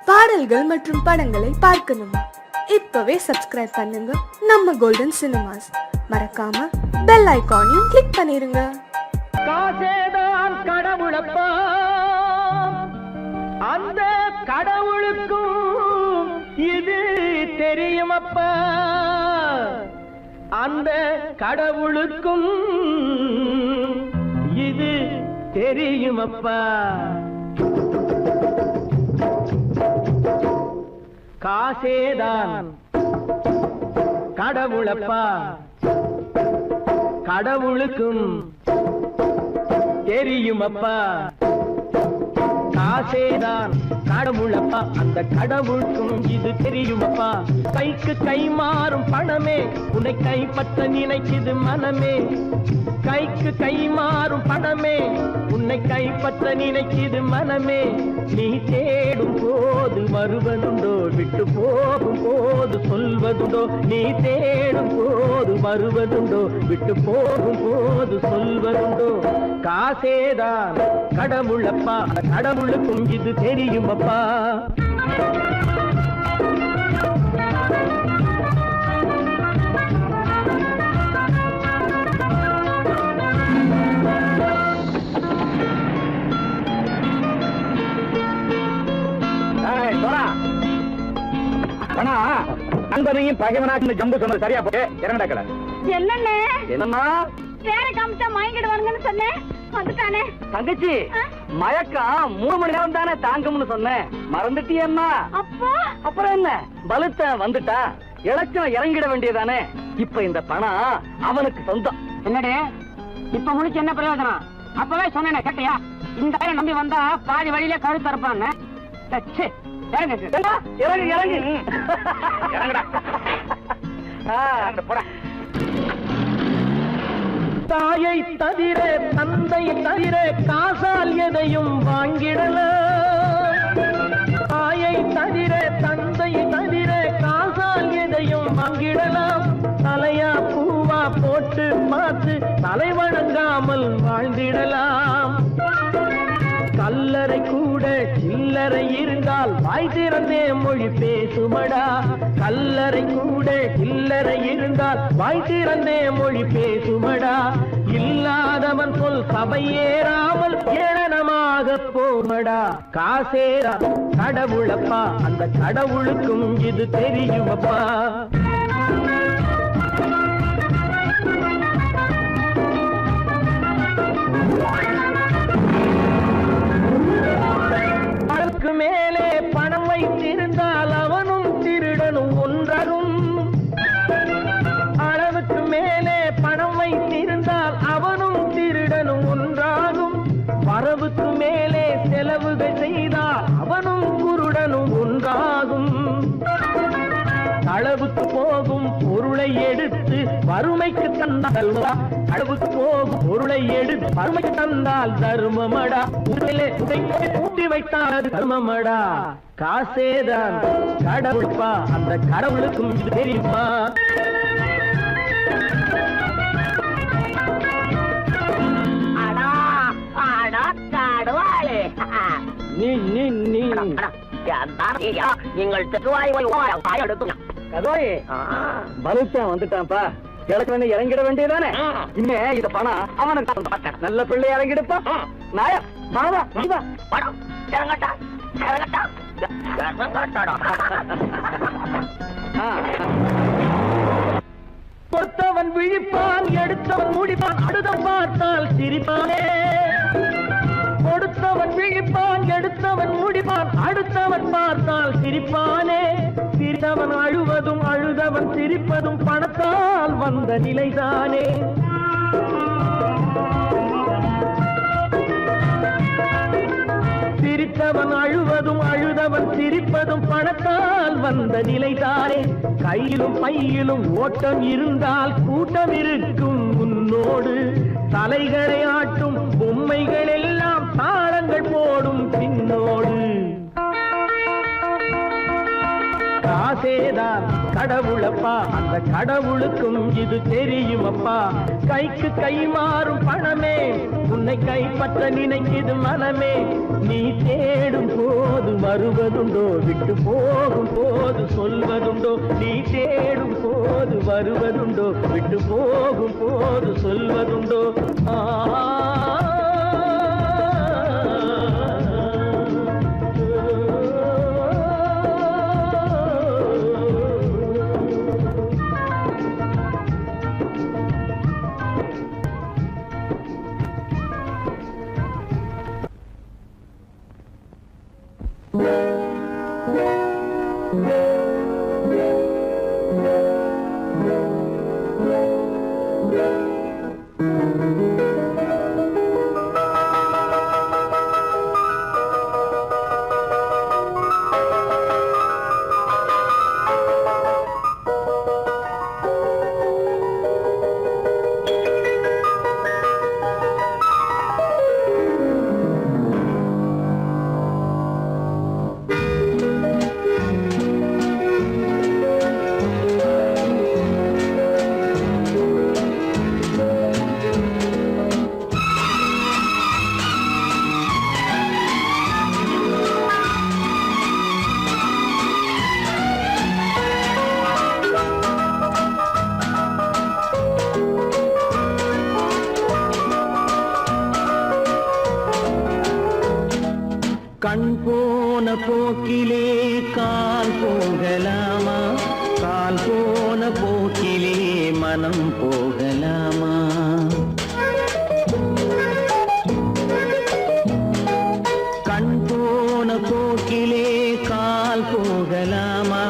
பாடல்கள் மற்றும் படங்களை பார்க்கணுமா? இப்பவே சப்ஸ்கிரைப் பண்ணுங்க நம்ம கோல்டன் சினிமாஸ். மறக்காம பெல் ஐகானையும் கிளிக் பண்ணிருங்க. காசேதான் கடவுளப்பா, அந்த கடவுளுக்கும் இது தெரியுமப்பா, அந்த கடவுளுக்கும் இது தெரியுமப்பா. காசேதான் கடவுளப்பா, கடவுளுக்கும் தெரியுமப்பா. காசேதான் கடவுளப்பா, அந்த கடவுளுக்கும் இது தெரியுமப்பா. கைக்கு கை மாறும் பணமே உன்னை கைப்பற்ற நினைக்குது மனமே. கைக்கு கை மாறும் பணமே உன்னை கைப்பற்ற நினைக்குது மனமே. நீ தேடும் போது வருவதுண்டோ, விட்டு போகும் போது சொல்வதுண்டோ. நீ தேடும் போது வருவதுண்டோ, விட்டு போகும் போது சொல்வதுண்டோ. காசேதான் கடவுளப்பா, கடவுளுக்கும் இது தெரியுமப்பா. நண்பனையும் பகைவனாக்கு ஜம்பு சொன்னது சரியா போட்டு இறங்கடக்கல. என்னண்ணே என்னன்னா வேற காமிச்சா மயங்கிடுவானுங்கன்னு சொன்னேன், வந்துட்டானே. தங்கச்சி மயக்கம் 3 மணி நேரம் தானே தாங்கும்னு சொன்னேன், மறந்துட்டியம்மா? அப்பா அப்புறம் என்ன, பலுத்த வந்துட்டா இலச்சம் இறங்கிட வேண்டியதானே. இப்ப இந்த பணம் அவனுக்கு சொந்தம். என்னடே இப்ப முடிச்சு என்ன பிரயோஜனம்? அப்பவே சொன்னேன் கேட்டியா? இந்த பேரை நம்பி வந்தா பாதி வழியில கழுத்து இருப்பான்னு. இறங்கு இறங்கு இறங்குடா. தாயை தவிர தந்தை தவிர காசால் எதையும் வாங்கிடலாம். தாயை தவிர தந்தை தவிர காசால் எதையும் வாங்கிடலாம். தலையா பூவா போட்டு பார்த்து தலை வணங்காமல் வாழ்ந்திடலாம். கல்லறை கூட சில்லறை இருந்தால் வாய் திறந்தே மொழி பேசுமடா. கல்லறை கூட சில்லறை இருந்தால் வாய் திறந்தே மொழி பேசுமடா. இல்லாதவன் சொல் சபையேறாமல் ஏளனமாக போமடா. காசேரா கடவுளப்பா, அந்த கடவுளுக்கும் இது தெரியுமப்பா. அளவுக்கு மேலே பணம் வைத்திருந்தால் அவனும் திருடனும் ஒன்றாகும். அளவுக்கு மேலே பணம் வைத்திருந்தால் அவனும் திருடனும் ஒன்றாகும். வரவுக்கு மேலே செலவுகள் செய்தால் அவனும் குருடனும் ஒன்றாகும். அளவுக்கு போகும் பொருளை எடுத்து வறுமைக்கு தந்தால் அளவுக்கு போகும் பொருளை எடுத்து வறுமைக்கு தந்தால் தர்மமடா. ஊட்டி வைத்தால் தர்மமடா. காசேதான் கடவுள்பா, அந்த கடவுளுக்கும் இது தெரியுமா? நீ நீ நீ நீங்கள் பலுத்தான் வந்துட்டான்ப்பா. கிழக்கு இறங்கிட வேண்டியதானே. இனிமே இத பணம் அவனுக்கு நல்ல பிள்ளை இறங்கிடுப்பா. நாயா மாவா படம் இறங்கட்டா இறங்கட்டா. கொடுத்தவன் விழிப்பான், எடுத்தவன் முடிப்பான், அடுத்தவன் பார்த்தால் சிரிப்பானே. கொடுத்தவன் விழிப்பான், எடுத்தவன் முடிப்பான், அடுத்தவன் பார்த்தால் சிரிப்பானே. சிரித்தவன் அழுவதும் அழுதவன் சிரிப்பதும் பணத்தால் வந்த நிலைதானே. சிரித்தவன் அழுவதும் அழுதவன் சிரிப்பதும் பணத்தால் வந்த நிலைதானே. கையிலும் பையிலும் ஓட்டம் இருந்தால் கூட்டம் இருக்கும் உன்னோடு. தலைகளை ஆட்டும் பொம்மைகள் எல்லாம் தாளங்கள் போடும் பின்னோடு. காசேதான் கடவுளப்பா, அந்த கடவுளுக்கும் இது தெரியுமப்பா. கைக்கு கை மாறும் பணமே உன்னை கைப்பற்ற நினைக்குது மனமே. நீ தேடும் போது வருவதுண்டோ, விட்டு போகும் போது சொல்வதுண்டோ. நீ தேடும் போது வருவதுண்டோ, விட்டு போகும் போது சொல்வதுண்டோ. கண் போன போக்கிலே கால் போகலாமா, கால் போன போக்கிலே மனம் போகலாமா. கண் போன போக்கிலே கால் போகலாமா,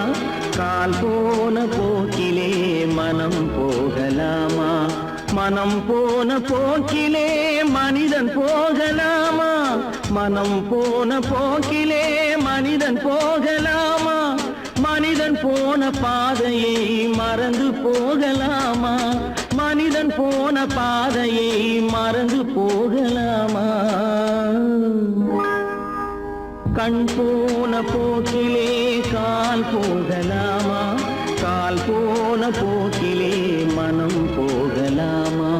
கால் போன போக்கிலே மனம் போகலாமா. மனம் போன போக்கிலே மனிதன் போகலாமா, மனம் போன போக்கிலே மனிதன் போகலாமா. மனிதன் போன பாதையை மறந்து போகலாமா, மனிதன் போன பாதையை மறந்து போகலாமா. கண் போன போக்கிலே கால் போகலாமா, கால் போன போக்கிலே மனம் போகலாமா.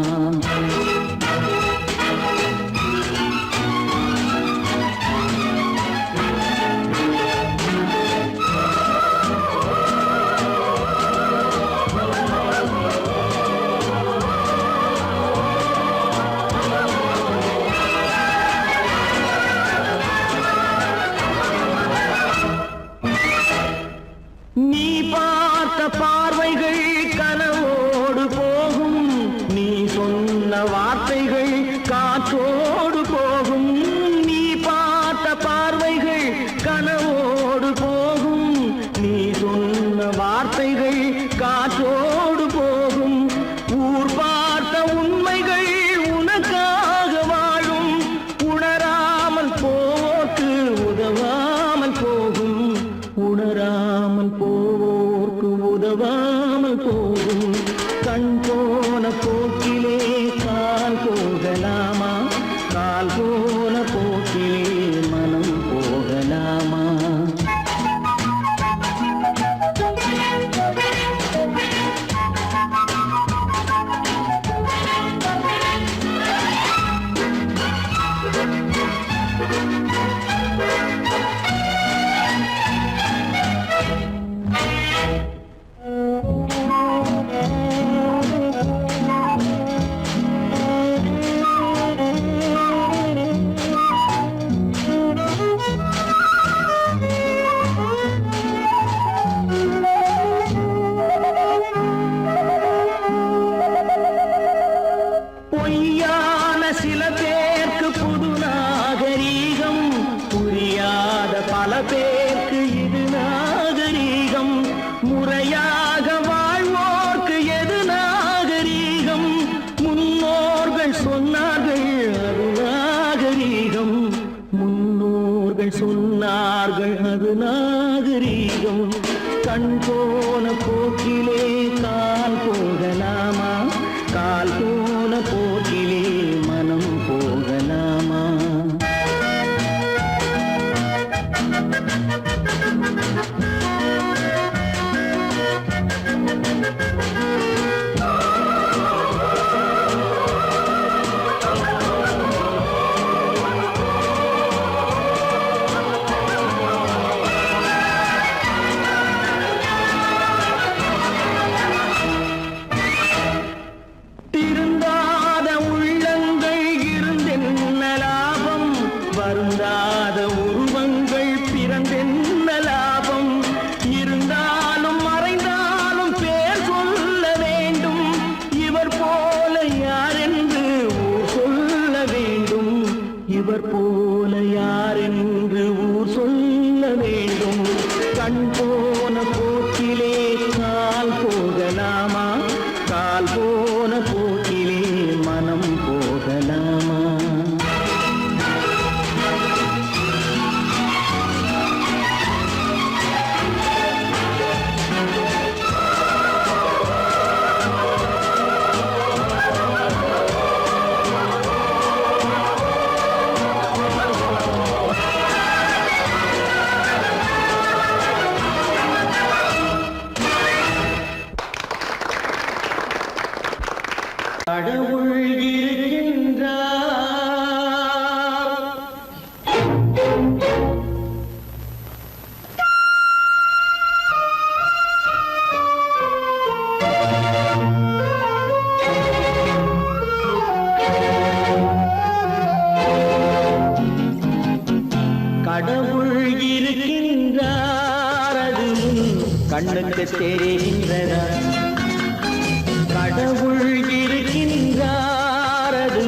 நீ பார்த்த பார்வைகள் கனவோடு போகும், நீ சொன்ன வார்த்தைகள் காற்றோடு போகும். நீ பார்த்த பார்வைகள் கனவோடு போகும், நீ சொன்ன வார்த்தைகள் காற்றோடு போகும். ஊர் பார்த்த உண்மைகள் உனக்காக வாழும், உணராமல் போக்கு உதவாமல் போகும், உணராமல் போவோர்க்கு உதவாமல் போகும். கண் போன போக்கிலே கால் போகலாமா, கால் போன போக்கிலே மனம் போகலாமா. பொய்யான சில பேருக்கு புது நாகரீகம், புரியாத பல பேருக்கு இது நாகரீகம். முறையாக வாழ்வோர்க்கு எது நாகரீகம், முன்னோர்கள் சொன்னார்கள் அது நாகரீகம், முன்னோர்கள் சொன்னார்கள் அது நாகரீகம். கண் போன போக்கிலே கால் போகலாமா, கால் போன போக்கிலே மனம் போகலாமா. கண் போன போக்கிலே கால் போகலாமா, கால் போன போக்கிலே மனம் போகலாமா? கடவுள் இருக்கின்றார். கடவுள் இருக்கின்றார், அது கண்ணுக்கு தெரிகின்றதா? கடவுள் இருக்கின்றார், அது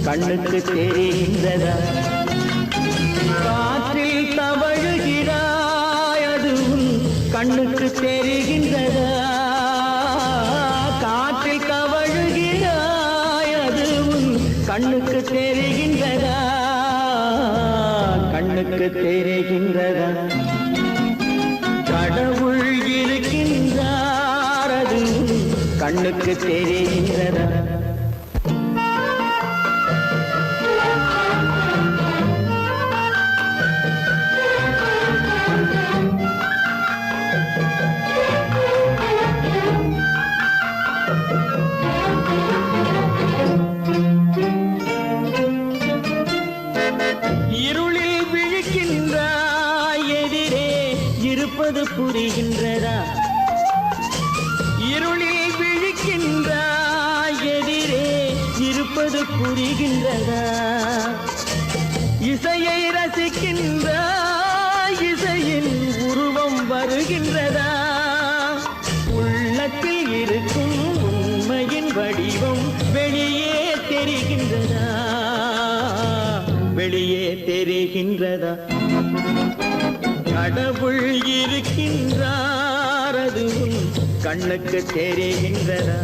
கண்ணுக்கு தெரிகின்றதா? காற்றில் தவழுகிறாய், அது கண்ணுக்கு தெரிகின்றதா? காற்றில் தவழுகிறாய், அது கண்ணுக்கு தெரிகின்றதா? கண்ணுக்கு தெரிகின்றதா? கடவுள் இருக்கின்றார், அது கண்ணுக்கு தெரிகின்றதா? இருளில் விழிக்கின்றாய், எதிரே இருப்பது புரிகின்றதா? இருளில் விழிக்கின்றாய், எதிரே இருப்பது புரிகின்றதா? இசையை ரசிக்கின்றாய், இசையின் உருவம் வருகின்றதா? உள்ளத்தில் இருக்கும் உண்மையின் வடிவம் வெளியே தெரிகின்றதா? வெளியே தெரிகின்றதா? கடவுள் இருக்கின்றார், அது கண்ணுக்கு தெரிகின்றதா?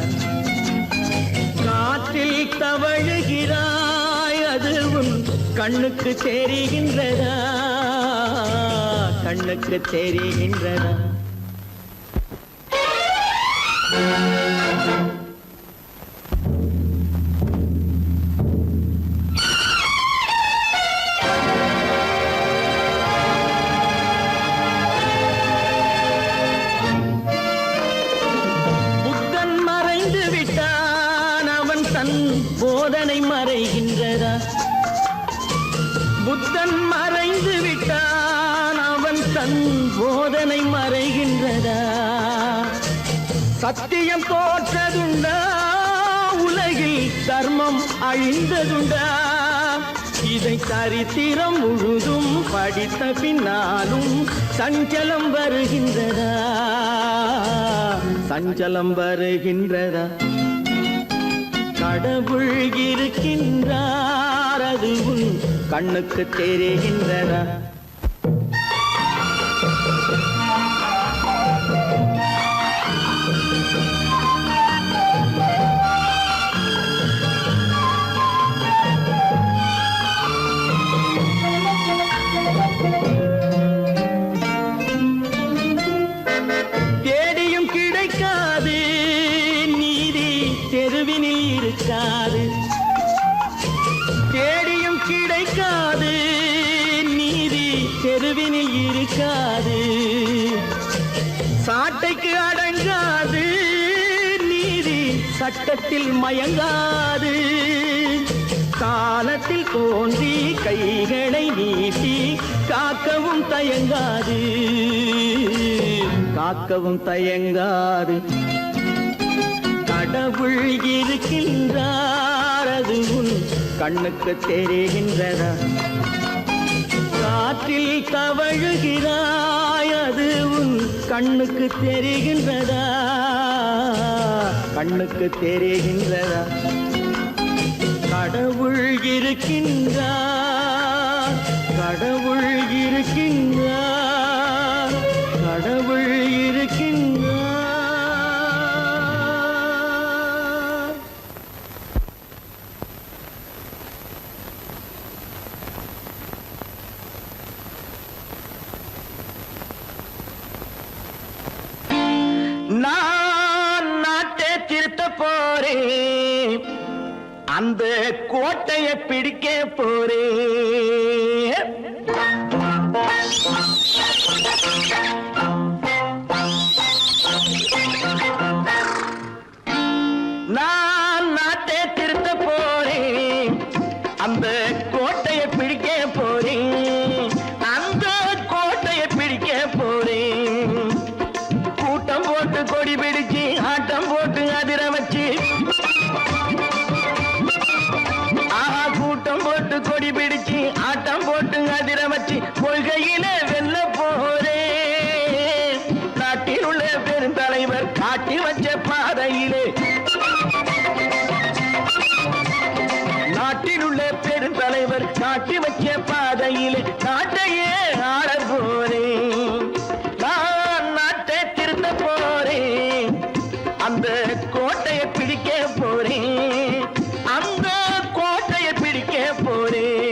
காற்றில் தவழுகிறாய், அது கண்ணுக்கு தெரிகின்றதா? கண்ணுக்கு தெரிகின்றதா? புத்தன் மறைந்து விட்டான், அவன் தன் போதனை மறைகின்றதா? புத்தன் மறைந்து விட்டான், அவன் தன் போதனை மறைகின்றதா? சத்தியம் தோற்றதுண்டா? உலகில் தர்மம் அழிந்ததுண்டா? இதை சரித்திரம் முழுதும் படித்த பின்னாலும் சஞ்சலம் வருகின்றதா? சஞ்சலம் வருகின்றதா? கடவுள் இருக்கின்றார், அது கண்ணுக்கு தெரிகின்றதா? தேடியும் கிடைக்காது நீதி, தெருவினில் இருக்காது. தேடியும் கிடைக்காது நீதி, தெருவினில் இருக்காது. சாட்டைக்கு அடங்காது நீதி, சட்டத்தில் மயங்காது. காலத்தில் தோன்றி கைகளை நீட்டி காக்கவும் தயங்காது, காக்கவும் தயங்காது. கடவுள் இருக்கின்றார், அது கண்ணுக்கு தெரிகின்றதா? காற்றில் தவழுகிறாய், அது கண்ணுக்கு தெரிகின்றதா? கண்ணுக்கு தெரிகின்றதா? கடவுள் இருக்கின்றார், கடவுள் இருக்கின்றார், போறேன் அந்த கோட்டையை பிடிக்க போறேன் நான் நாட்டை திருத்த போறேன் அந்த கோட்டையை பிடிக்க போறேன் அந்த கோட்டையை பிடிக்க போறேன் கூட்டம் போட்டு கொடி பிடிச்சு ஆட்டம் போட்டு அதிர வச்சு கூட்டம் போட்டு கொடி பிடிச்சு ஆட்டம் போட்டு அதிர வச்சு கொள்கையில வெல்ல போறேன் நாட்டில் உள்ள பெருந்தலைவர் காட்டி வச்ச பாதையிலே நாட்டில் உள்ள பெருந்தலைவர் காட்டி வச்ச பாதையிலே நாட்டையே ஆள போறேன் நான் நாட்டை திருத்த போறேன் அந்த கோட்டையை பிடிக்க போறேன் அந்த கோட்டையை பிடிக்க போறேன்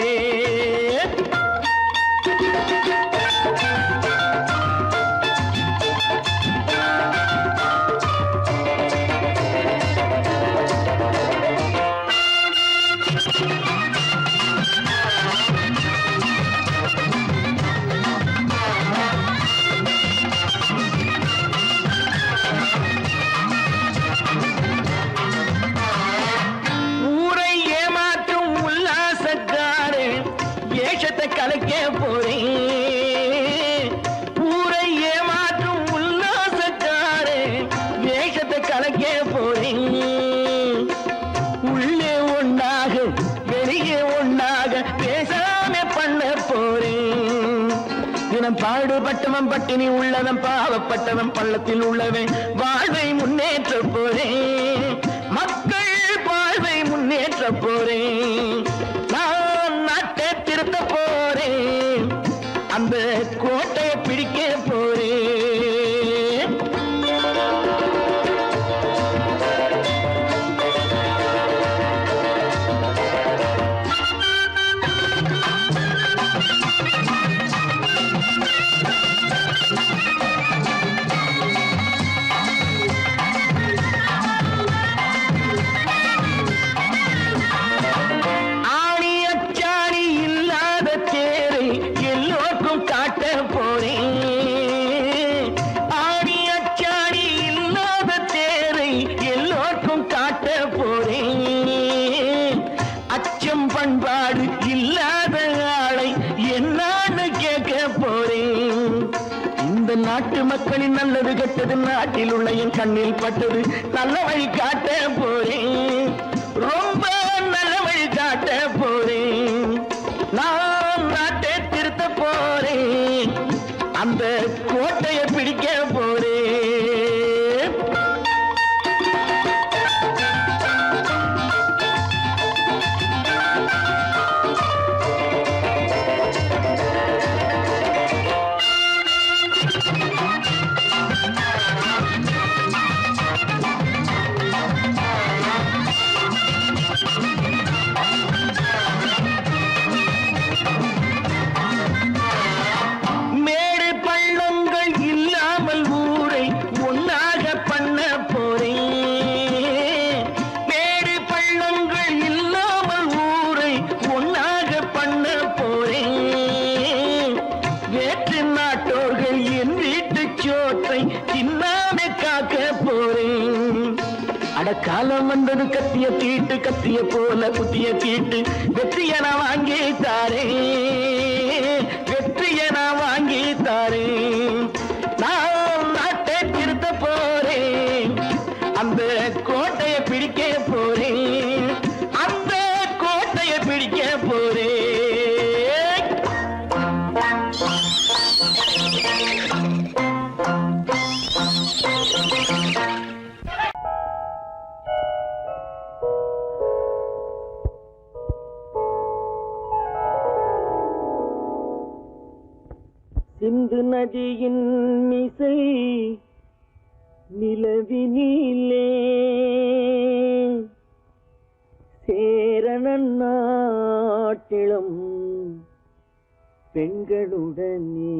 கலைக்க போறேன் ஊரை ஏமாற்றும் உல்லாசக்காரே வேஷத்தை கலைக்க போறேன் உள்ளே ஒன்றாக வெளியே ஒன்றாக பேசாம பண்ண போறேன் தினம் பாடுபட்டவன் பட்டினி உள்ளவன் பாவப்பட்டவன் பள்ளத்தில் உள்ளவன் வாழ்வை முன்னேற்ற போறேன் மக்கள் வாழ்வை முன்னேற்ற போறேன் நான் நாட்டை திருத்த போறேன் அந்த கோட்டையை பிடிக்க போறேன் பண்பாடு இல்லாத ஆளை என்னான்னு கேட்க போறேன் இந்த நாட்டு மக்களின் நல்லது கெட்டது நாட்டில் உள்ள என் கண்ணில் பட்டது நல்ல வழி காட்ட போறேன் ரொம்ப நல்ல வழி காட்ட போறேன் நான் நாட்டை திருத்த போறேன் அந்த கோட்டையை பிடிக்க போறேன் காலம் வந்தது கத்திய தீட்டு கத்திய போல குத்திய தீட்டு வெற்றிய நான் வாங்கி தாரே வெற்றிய நான் வாங்கி தாரே நான் நாட்டை திருத்த போறேன் அந்த கோட்டையை பிடிக்க போறேன் அந்த கோட்டையை பிடிக்க போறேன் சிந்து நதியின் மிசை நிலவினிலே சேரணன் நாட்டிலும் பெண்களுடனே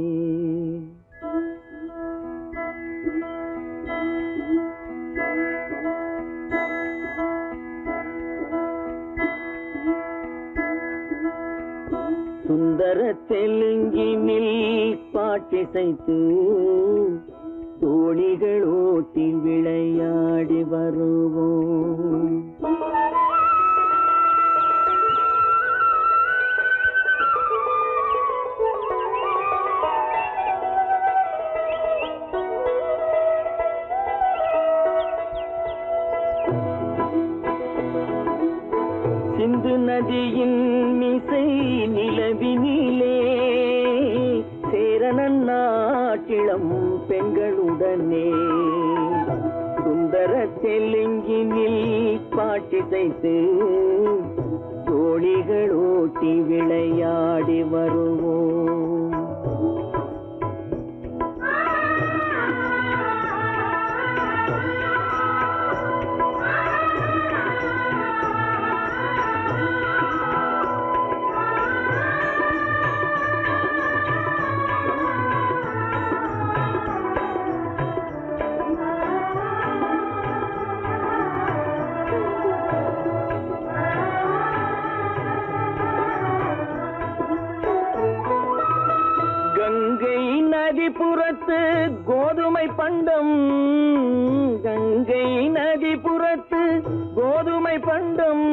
பாட்டிசைத்து தோணிகள் ஓட்டி விளையாடி வருவோம். சிந்து நதியின் மிசை நிலவினிலே சேரணன் நாட்டிளம் பெண்களுடனே சுந்தர தெலுங்கினில் பாட்டிசைத்து தோணிகள் ஓட்டி விளையாடி வருவோம். கங்கை நதிபுறத்து கோதுமை பண்டம், கங்கை நதிபுறத்து கோதுமை பண்டம்,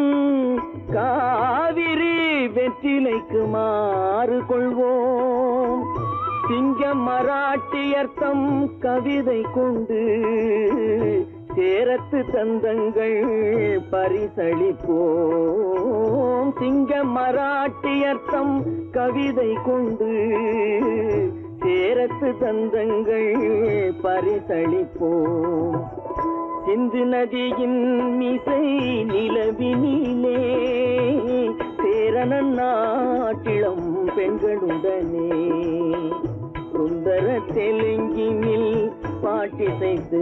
காவிரி வெற்றிலைக்கு மாறு கொள்வோம். சிங்க மராட்டியர்த்தம் கவிதை கொண்டு சேரத்து தந்தங்கள் பரிசளிப்போம். சிங்க மராட்டியர்த்தம் கவிதை கொண்டு சேரத்து தந்தங்கள் பரிசளிப்போம். சிந்து நதியின் மிசை நிலவினிலே சேரணன் நாட்டிளம் பெண்களுடனே சுந்தர தெலுங்கினில் பாட்டிசைத்து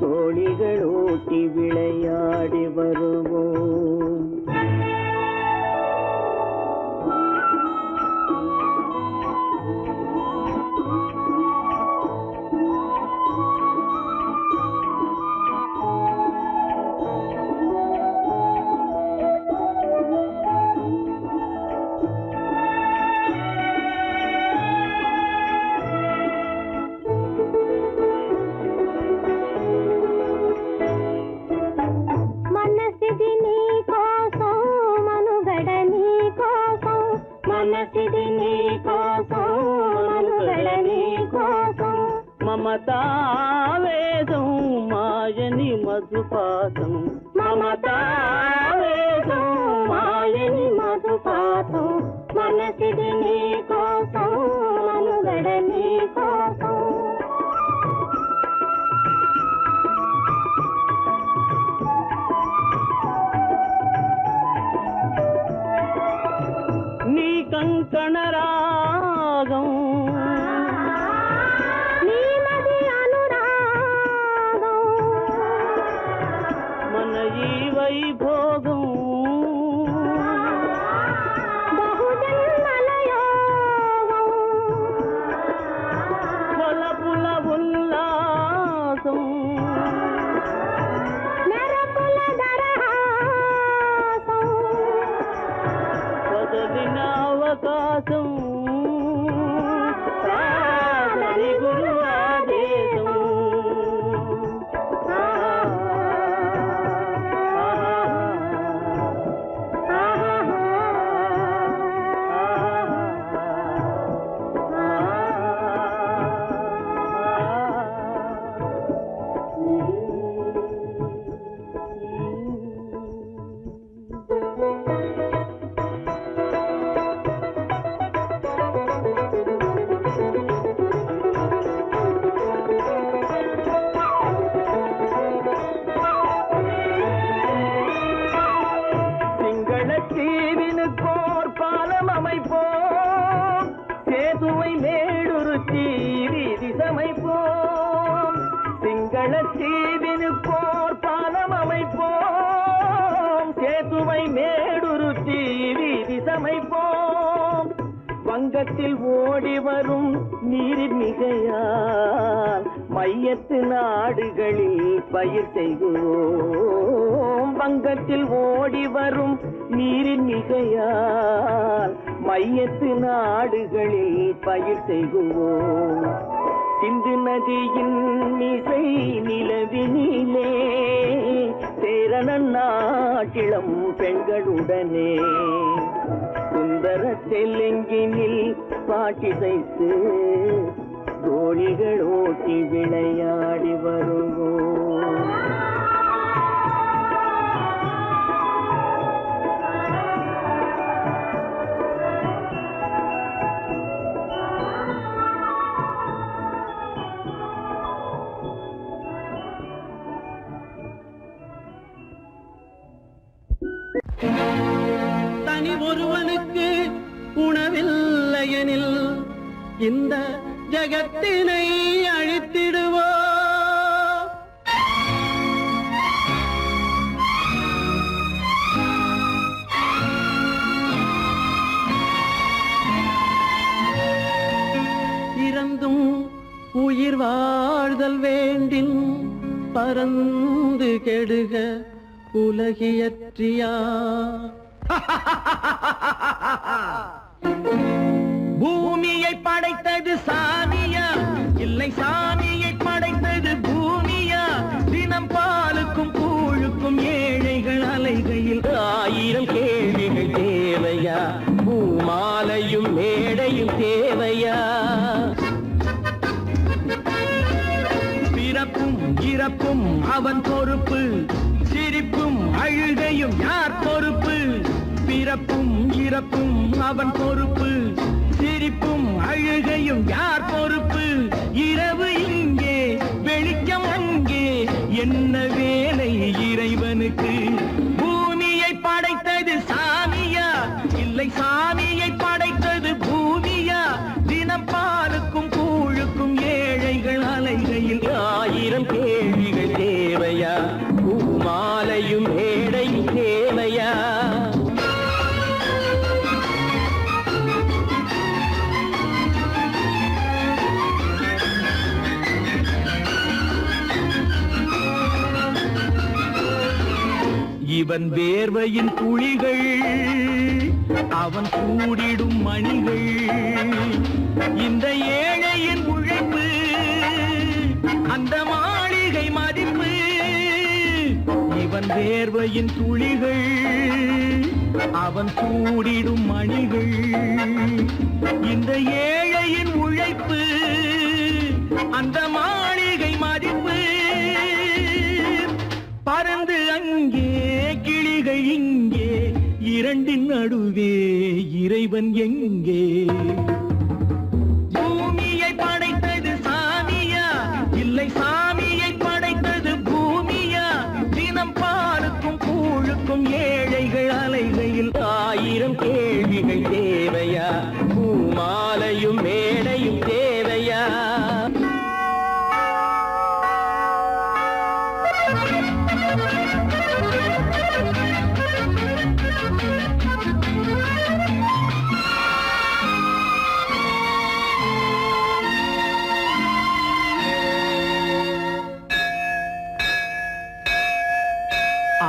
தோணிகள் ஓட்டி விளையாடி வருவோம். మమతావేదం మాయని మధుపాతం, మమతావేదం మాయని మధుపాతం, మనసిది నీ కోసం మనుగడ నీ కోసం. నీ కంకణ రాగం వైభోగం బహుజన్మలయోగం వలపుల ఉల్లాసం మెరపుల దరహాసం వదలిన అవకాశం సాధని గురు ఆదేశం. சேதுவை மேடுருத்தி வீதி சமைப்போம். சிங்கள தீவினுக்கோர் பாலம் அமைப்போம். சேதுவை மேடுருத்தி வீதி சமைப்போம். வங்கத்தில் ஓடி வரும் நீரின் மிகையால் மையத்து நாடுகளில் பயிர் செய்கிறோம். வங்கத்தில் ஓடி வரும் நீரின் மிகையால் மையத்து நாடுகளில் பயிர் செய்குவோம். சிந்து நதியின் மிசை நிலவினிலே சேரணன் நாட்டிளம் பெண்களுடனே சுந்தர தெலுங்கினில் பாட்டிசைத்து தோழிகள் ஓட்டி விளையாடி வருவோம். தனி ஒருவனுக்கு உணவில்லையெனில் இந்த ஜகத்தினை அழித்திடுவோ. இறந்தும் உயிர் வாழ்தல் வேண்டின் பறந்து கெடுக உலகியற்றியா. பூமியை படைத்தது சாமியா, இல்லை சாமியை படைத்தது பூமியா? தினம் பாலுக்கும் கூழுக்கும் ஏழைகள் அலைகையில் 1000 கேள்விகள் தேவையா? பூமாலையும் மேடையும் தேவையா? பிறப்பும் இறப்பும் அவன் பொறுப்பு, சிரிப்பும் அழுகையும் யார் பொறுப்பு? பிறப்பும் இறப்பும் அவன் பொறுப்பு, சிரிப்பும் அழுகையும் யார் பொறுப்பு? இரவு இங்கே வெளிச்சம் அங்கே, என்ன வேலை இறைவனுக்கு? பூமியை படைத்தது சாமியா, இல்லை சாமியை படைத்தது பூமியா? தினம் பாலுக்கும் கூழுக்கும் ஏழைகள் அலைகையில் 1000 கேள்விகள் தேவையா? பூமாலையும் மேடையும் தேவையா? இவன் வேர்வையின் துளிகள், அவன் கூடிடும் மணிகள், இந்த ஏழையின் உழைப்பு, அந்த மாளிகை மதிப்பு. இவன் வேர்வையின் துளிகள், அவன் கூடிடும் மணிகள், இந்த ஏழையின் உழைப்பு, அந்த மாளிகை மதிப்பு. பறந்து அங்கே கிளிகள் இங்கே, இரண்டின் நடுவே இறைவன் எங்கே? பூமியை படைத்தது சாமியா, இல்லை சாமியை படைத்தது பூமியா? தினம் பாலுக்கும் கூழுக்கும் ஏழைகள் அலைகையில் 1000 கேள்விகள் தேவையா? பூமாலையும் மேடையும் தேவையா?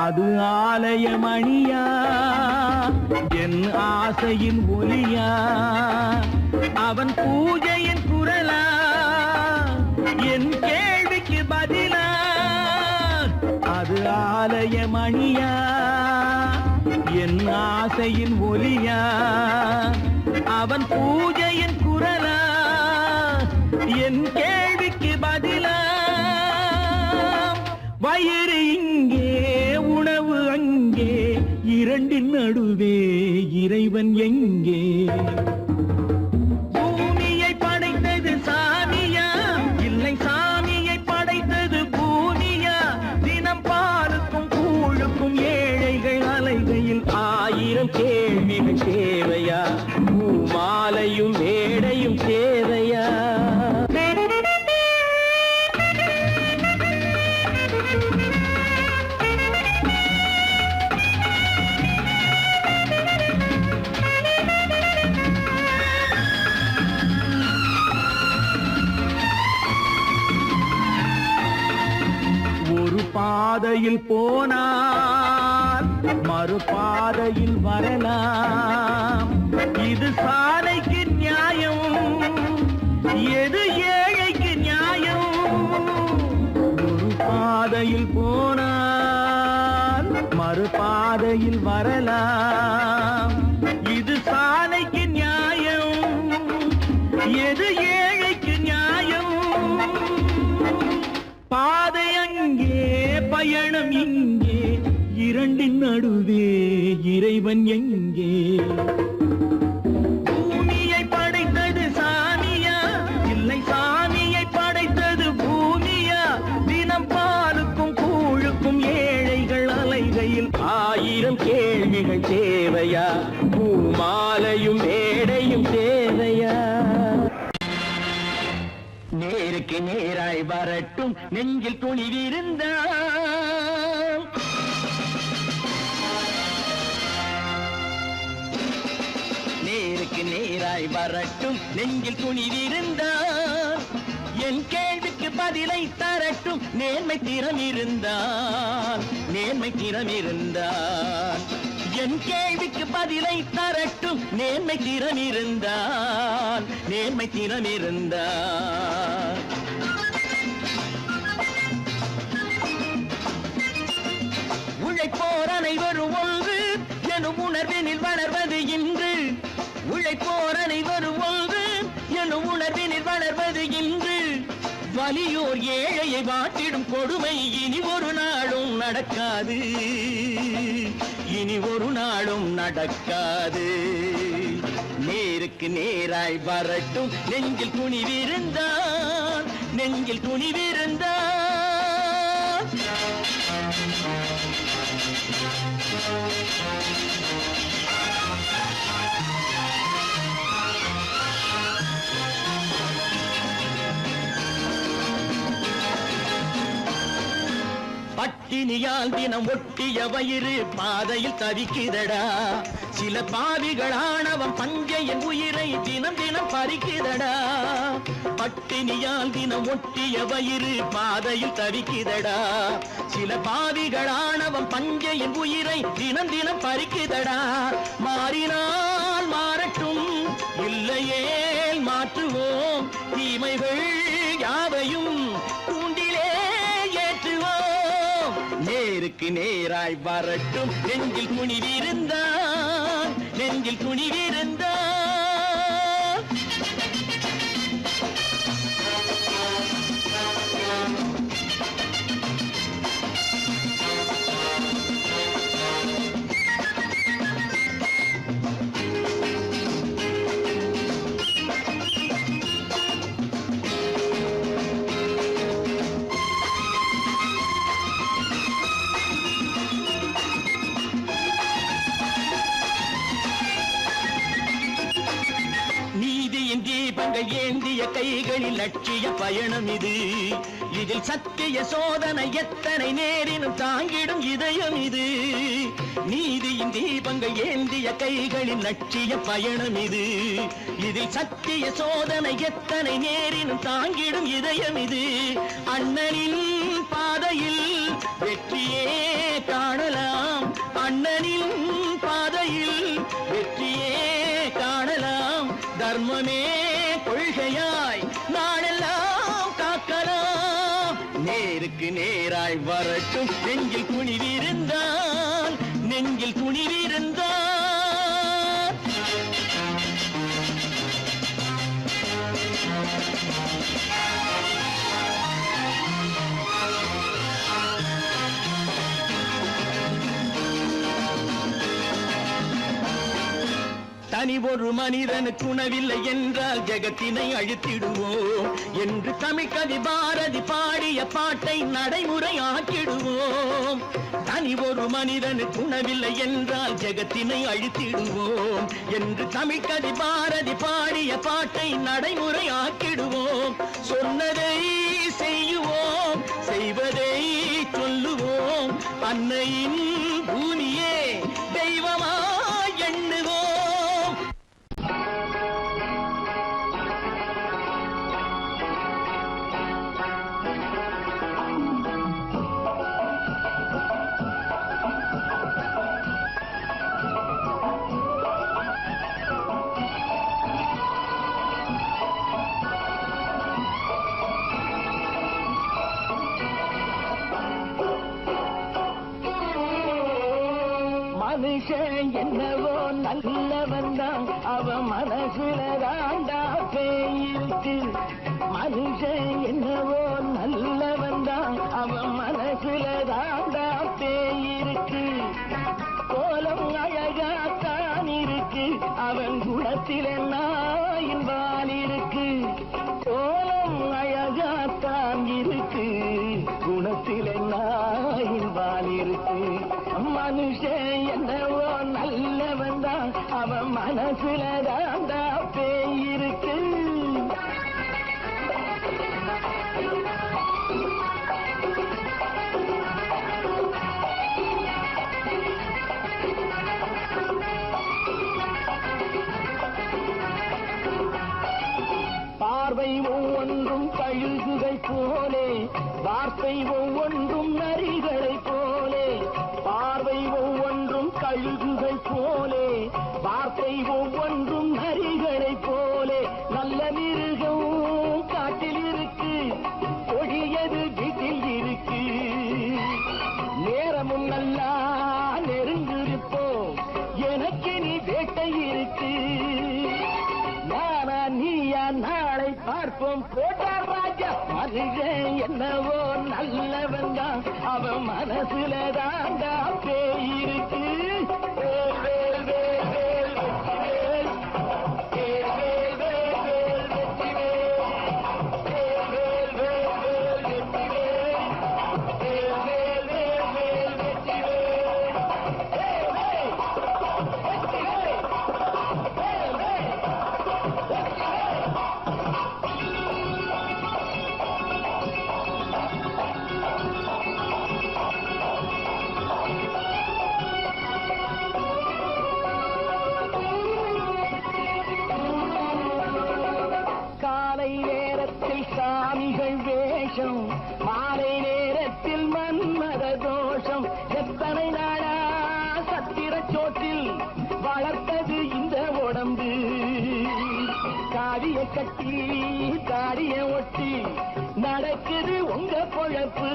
அது ஆலயமணியா, என் ஆசையின் ஒலியா? அவன் பூஜையின் குரலா, என் கேள்விக்கு பதிலா? அது ஆலயமணியா, என் ஆசையின் ஒலியா? அவன் பூஜையின் குரலா, என் கேள்விக்கு பதிலா? வயிறு இங்கே உணவு அங்கே, இரண்டின் நடுவே இறைவன் எங்கே? பூமியை படைத்தது சாமியா, இல்லை சாமியை படைத்தது பூமியா? தினம் பாலுக்கும் கூழுக்கும் ஏழைகள் அலைகையில் 1000 கேள்விகள் தேவையா? பூமாலையும் மேடையும் தேவையா? பாதையில் போனால் மறுபாதையில் வரலாம். இது சாலைக்கு நியாயம், எது ஏழைக்கு நியாயம்? ஒரு பாதையில் போனால் மறுபாதையில் வரலாம். இது சாலைக்கு நியாயம், எது ஏழைக்கு நியாயம்? பாதை அங்கே, பயணம் இங்கே, இரண்டின் நடுவே இறைவன் எங்கே? பூமியை படைத்தது சாமியா, இல்லை சாமியை படைத்தது பூமியா? தினம் பாலுக்கும் கூழுக்கும் ஏழைகள் அலைகையில் 1000 கேள்விகள் தேவையா? பூமாலையும் மேடையும் தேவையா? நேருக்கு நேராய் வரட்டும் நெஞ்சில் துணிவிருந்தால், நேருக்கு நேராய் வரட்டும் நெஞ்சில் துணிவிருந்தால், என் கேள்விக்கு பதிலை தரட்டும் நேர்மை திறம் இருந்தால், நேர்மை திறம் இருந்தால். என் கேள்விக்கு பதிலை தரட்டும் நேர்மை திறம் இருந்தால், நேர்மை திறம் இருந்தால். உழைப்போர் அனைவரும் ஒன்று எனும் உணர்வினில் வளர்வது இன்று. உழைப்போர் அனைவரும் ஒன்று எனும் உணர்வினில் வளர்வது இன்று. வலியோர் ஏழையை வாட்டிடும் கொடுமை இனி ஒரு நாளும் நடக்காது, இனி ஒரு நாளும் நடக்காது. நேருக்கு நேராய் வரட்டும் நெஞ்சில் துணிவிருந்தால், நெஞ்சில் துணிவிருந்தால். பட்டினியால் தினம் ஒட்டிய வயிறு பாதையில் தவிக்குதடா. சில பாவிகள் ஆணவம் பஞ்சையின் உயிரை தினம் தினம் பறிக்குதடா. பட்டினியால் தினம் ஒட்டிய வயிறு பாதையில் தவிக்குதடா. சில பாவிகள் ஆணவம் பஞ்சையின் உயிரை தினம் தினம் பறிக்குதடா. மாறினால் மாறட்டும், இல்லையே மாற்றுவோம். தீமைகள் யாவையும் கூண்டிலே ஏற்றுவோம். நேருக்கு நேராய் வரட்டும் நெஞ்சில் துணிவிருந்தால், நெஞ்சில் துணிவிருந்தால். தீபங்கள் ஏந்திய கைகளில் லட்சிய பயணம் இது. இதில் சத்திய சோதனை எத்தனை நேரினும் தாங்கிடும் இதயம் இது. நீதியின் தீபங்கள் ஏந்திய கைகளில் லட்சிய பயணம் இது. இதில் சத்திய சோதனை எத்தனை நேரினும் தாங்கிடும் இதயம் இது. அண்ணனின் பாதையில் வெற்றியே காணலாம், அண்ணனின் பாதையில் வெற்றியே காணலாம். தர்மமே கொள்கையாய் நாளெல்லாம் காக்கலாம். நேருக்கு நேராய் வரட்டும் நெஞ்சில் துணிவிருந்தால், நெஞ்சில் துணிவிருந்தால். தனி ஒரு மனிதனுக்கு உணவில்லை என்றால் ஜெகத்தினை அழித்திடுவோம் என்று தமிழ்கவி பாரதி பாடிய பாட்டை நடைமுறையாக்கிடுவோம். தனி ஒரு மனிதனுக்கு உணவில்லை என்றால் ஜெகத்தினை அழித்திடுவோம் என்று தமிழ்கவி பாரதி பாடிய பாட்டை நடைமுறையாக்கிடுவோம். சொன்னதை செய்யுவோம், செய்வதை சொல்லுவோம். அன்னையின் பூமியே தெய்வமா எண்ணுவோம். மனுஷன் என்னவோ நல்லவன் தான் அவன் மனசுல தாண்டா பேயிருக்கு. மனுஷன் என்னவோ நல்லவன் தான் அவன் மனசுல தாண்டா பேயிருக்கு. கோலம் அழகாத்தான் இருக்கு அவன் குணத்தில நாயின் வால் இருக்கு. கோலம் அழகாத்தான் இருக்கு குணத்தில நாயின் வால் இருக்கு. மனுஷன் என்னவோ நல்லவன் தான் அவன் மனசுல தாண்டா பேயிருக்கு. பார்வை ஒவ்வொன்றும் கழுகுகை போலே வார்த்தை ஒவ்வொன்றும் நரிகளை போலே. பார்வை ஒவ்வொன்றும் கழுகுகை போலே வார்த்தை ஒவ்வொன்றும் நரிகளை போலே. நல்ல மிருகம் காட்டில் இருக்கு கொடியது வீட்டில் இருக்கு. நேரமும் நல்லா நெருங்கிருப்போம் எனக்கு நீ வேட்டை இருக்கு. நானா நீயா நாளை பார்ப்போம் போட்டார் ராஜா. மனுஷன் என்னவோ நல்லவன் தான் அவன் மனசுல தாண்டா பேயிருக்கு. வேல் வேல் வேல் வேல் வெற்றிவேல். வேல் வேல் வேல் வேல் வெற்றிவேல். வேல் வேல் வேல் வேல் வெற்றிவேல். வேல் வேல் வேல் வேல் வெற்றிவேல். வேல் வேல் வெற்றிவேல். வேல் வேல். காலை நேரத்தில் சாமிகள் வேஷம் மாலை நேரத்தில் மன்மத தோஷம். எத்தனை நாளா சத்திரச்சோட்டில் வளர்த்தது இந்த உடம்பு. காடிய கட்டி காடிய ஒட்டி நடக்குது உங்க பொழப்பு.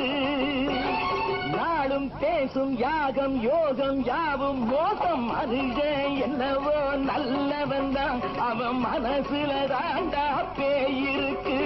நாளும் பேசும் யாகம் யோகம் யாவும் மோசம். மனுஷன் என்னவோ நல்லவன் தான் அவன் மனசுல தாண்டா பேயிருக்கு.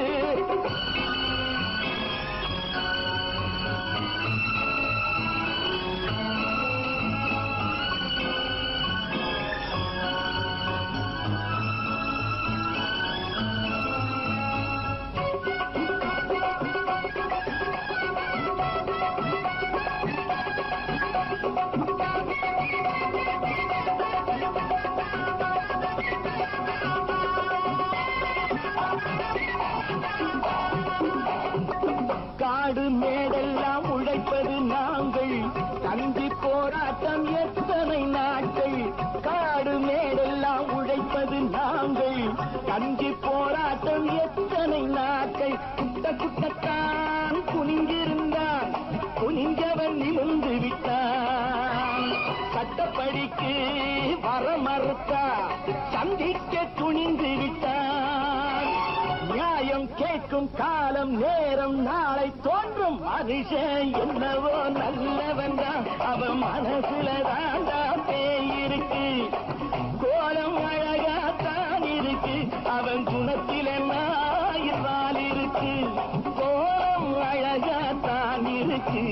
காடு மேடெல்லாம் உழைப்பது நாங்கள் தந்தி போராட்டம் எத்தனை நாட்கள். காடு மேடெல்லாம் உழைப்பது நாங்கள் தந்தி போராட்டம் எத்தனை நாட்கள். குட்ட குட்டத்தான் குனிஞ்சிருந்தான் குனிஞ்சவன் நிமிர்ந்து விட்டான். சட்டப்படிக்கு வர மறுத்தா சந்திக்க துணிந்து விட்டான். நியாயம் கேட்கும் காலம் நேரம் நாளை தோன்றும். மனுஷன் என்னவோ நல்லவன் தான் அவன் மனசுல தாண்டா பேயிருக்கு. கோலம் அழகாத்தான் இருக்கு அவன் குணத்தில நாயில் இருக்கு. கோலம் அழகாத்தான் இருக்கு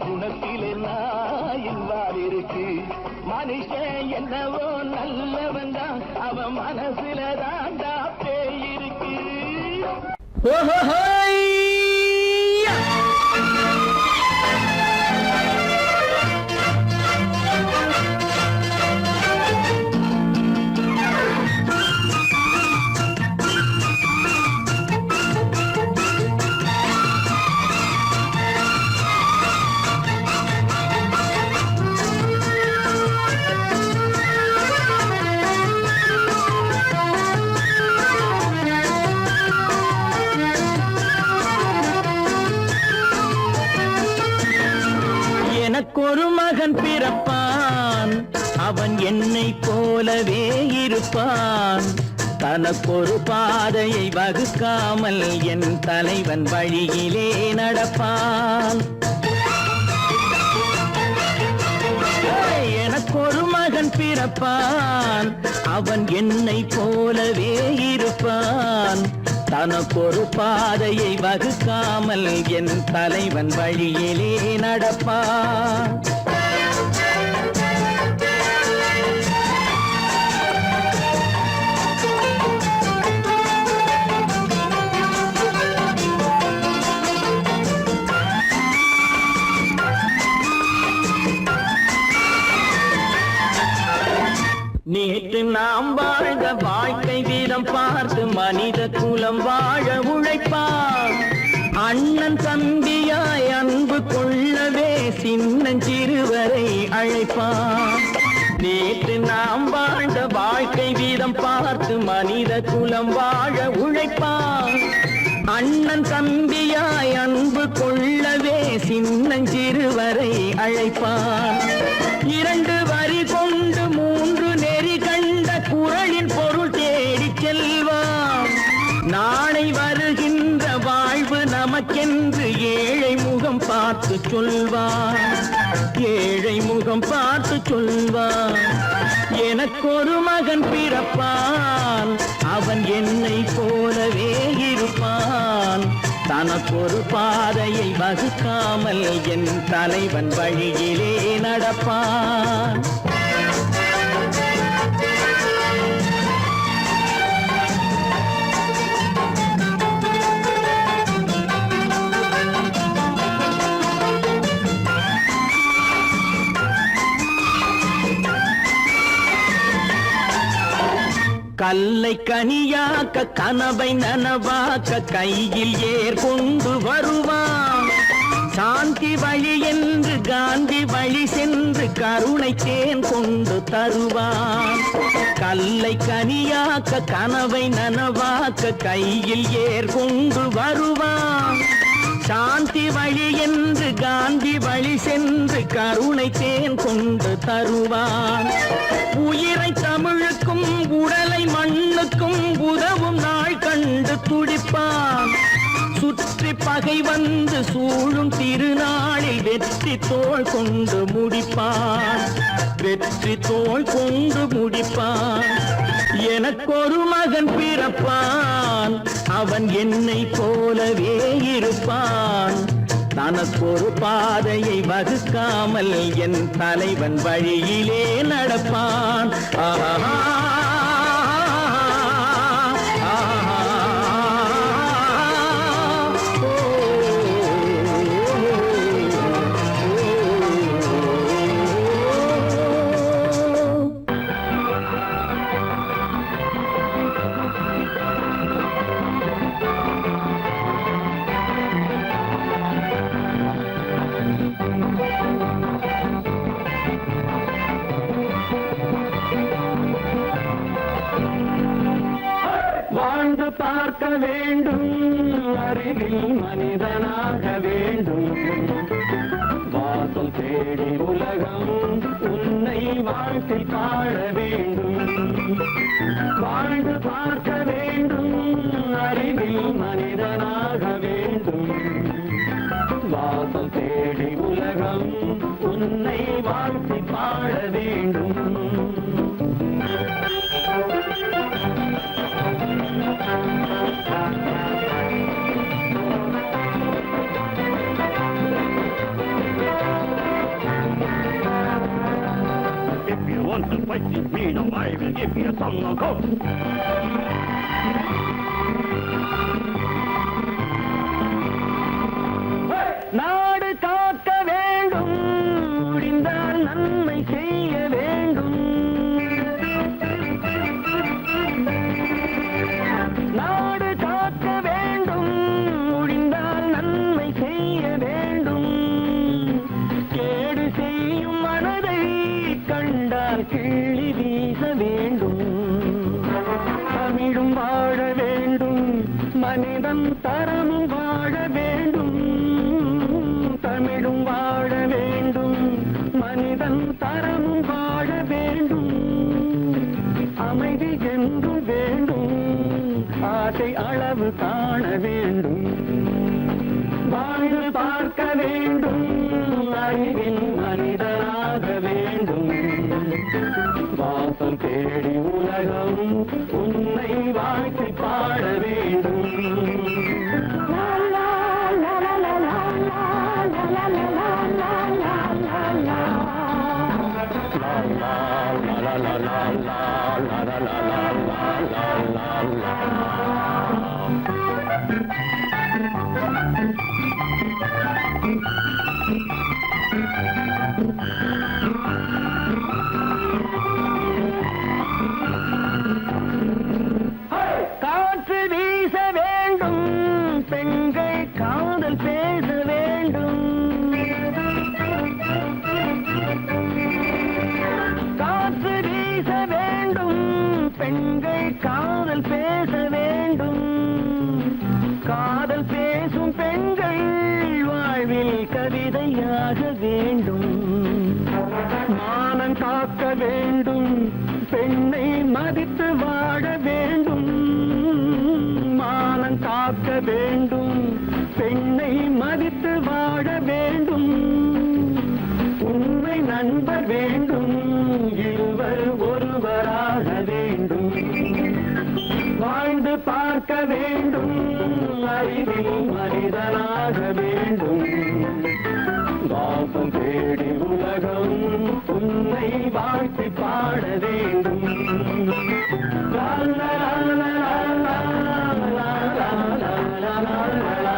குணத்தில நாயில் இருக்கு. மனுஷன் என்னவோ நல்லவன் தான் அவன் மனசுல தாண்டா பேயிருக்கு. எனக்கொரு மகன் பிறப்பான் அவன் என்னை போலவே இருப்பான். தனக்கொரு பாதையை வகுக்காமல் என் தலைவன் வழியிலே நடப்பான். எனக்கொரு பிறப்பான் அவன் என்னை போலவே இருப்பான் தனக்கொரு பாதையை வகுக்காமல் என் தலைவன் வழியிலே நடப்பான் நேற்று நாம் வாழ்ந்த வாழ்க்கை வீதம் பார்த்து மனித குலம் வாழ உழைப்பான் அண்ணன் தம்பியாய் அன்பு கொள்ளவே சின்னஞ்சிறுவரை அழைப்பான் நேற்று நாம் வாழ்ந்த வாழ்க்கை வீதம் பார்த்து மனித குலம் வாழ உழைப்பான் அண்ணன் தம்பியாய் அன்பு கொள்ளவே சின்னஞ்சிறுவரை அழைப்பான் இரண்டு வரி கொண்டு மூன்று நெறி கண்ட குறளின் பொருள் தேடி செல்வான் நாளை வருகின்ற வாழ்வு நமக்கென்று ஏழை முகம் பார்த்து சொல்வான் ஏழை முகம் பார்த்து சொல்வான் எனக்கொரு மகன் பிறப்பான் அவன் என்னை போலவே இருப்பான் தனக்கொரு பாதையை வகுக்காமல் என் தலைவன் வழியிலே நடப்பான் கல்லை கனியாக்க கனவை நனவாக்க கையில் ஏற்கொண்டு வருவான் சாந்தி வழி என்று காந்தி வழி சென்று கருணை தேன் கொண்டு தருவான் கல்லை கனியாக்க கனவை நனவாக்க கையில் ஏற்கொண்டு வருவான் சாந்தி வழி என்று காந்தி வழி சென்று கருணை தேன் கொண்டு தருவான் உயிரை தமிழுக்கும் உடலை மண்ணுக்கும் உதவும் நாள் கண்டு துடிப்பான் சுற்றி பகை வந்து சூழும் திருநாளில் வெற்றி தோள் கொண்டு முடிப்பான் வெற்றி தோள் கொண்டு முடிப்பான் எனக்கொரு மகன் பிறப்பான் அவன் என்னை போலவே இருப்பான் தனக்கொரு பாதையை வகுக்காமல் என் தலைவன் வழியிலே நடப்பான் ஆஹா வாழ்ந்து பார்க்க வேண்டும் அறிவில் மனிதனாக வேண்டும் வாசல் தேடி உலகம் உன்னை வாழ்த்தி பாட வேண்டும் வாழ்ந்து பார்க்க வேண்டும் அறிவில் மனிதனாக வேண்டும் வாசல் தேடி உலகம் உன்னை வாழ்த்தி பாட வேண்டும் If you want to fight with me, now I will give you some of hope. நாடு காக்க வேண்டும் முடிந்தால் நன்மை செய்ய வேண்டும் நாடு காக்க வேண்டும் முடிந்தால் நன்மை செய்ய வேண்டும் கேடு செய்யும் மனதை கண்டால் கிள்ளி வீச வேண்டும் தமிழும் வாழ வேண்டும் மனிதன் தரமும் வாழ வேண்டும் தமிழும் வாழ வேண்டும் மனிதன் தரமும் வாழ வேண்டும் அமைதி என்று வேண்டும் ஆசை அளவு காண வேண்டும் வாழ்ந்து பார்க்க வேண்டும் அறிவின் மனிதனாக வேண்டும் காற்று வீச வேண்டும், பெண்கள் காதல் பேச வேண்டும். காற்று வீச வேண்டும், பெண்கள் காதல் பேச வேண்டும். காதல் பேசும் பெண்கள் வாழ்வில் கவிதையாக வேண்டும். மானம் காக்க வேண்டும், பெண்ணை மதித்து வாழ வேண்டும். மானம் காக்க வேண்டும், பெண்ணை மதித்து வாழ வேண்டும். உண்மை நண்பர் வேண்டும், இருவர் ஒருவராக வேண்டும். வாழ்ந்து பார்க்க வேண்டும், அறிவில் மனிதனாக வேண்டும். வாசம் தேடி உலகம் உன்னை வாழ்த்தி பாட வேண்டும். லா, லா, லா, லா, லா, லா, லா, லா, லா, லா, லா,